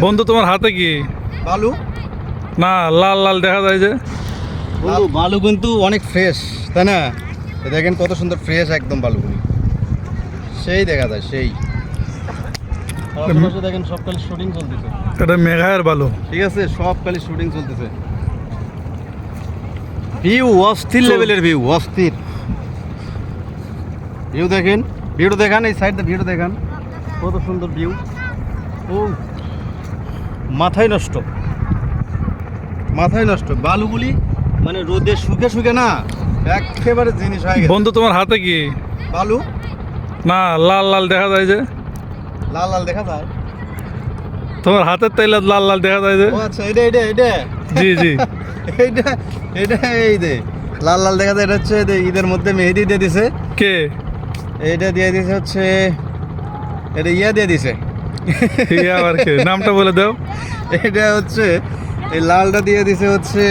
বন্ধু তোমার হাতে কি বালু? না, লাল লাল দেখা যায় যে। বন্ধু বালু কিন্তু অনেক ফ্রেশ, তাই না? দেখেন কত সুন্দর ফ্রেশ একদম বালুগুলি, সেই দেখা যায় সেই। আশেপাশে দেখেন সব খালি শুটিং চলতেছে। এটা মেঘায়ের বালু। ঠিক আছে, সব খালি শুটিং চলতেছে। ভিউ অস্থির লেভেলের ভিউ, অস্থির ভিউ। দেখেন ভিউটা দেখান, এই সাইড ভিউটা দেখান, কত সুন্দর ভিউ। ও মাথায় নষ্ট, মাথায় নষ্ট বালুগুলি, মানে রোদে শুকে শুকে না একেবারে জিনিস হয়ে গেছে। বন্ধু তোমার হাতে কি বালু? না, লাল লাল দেখা যায় যে। লাল লাল দেখা যায়? তোমার হাতের তাইলে লাল লাল দেখা যায় যে। ও আচ্ছা, এটা এটা এটা জি জি। এটা এটা এই যে লাল লাল দেখা যায়, এটা হচ্ছে ঈদের মধ্যে মেহেদি দিয়ে দিছে। কে? এইটা দিয়ে দিছে হচ্ছে, এটা ইয়া দিয়ে দিছে। আবার কে? নামটা বলে দাও। এটা হচ্ছে এই লালটা দিয়ে দিছে হচ্ছে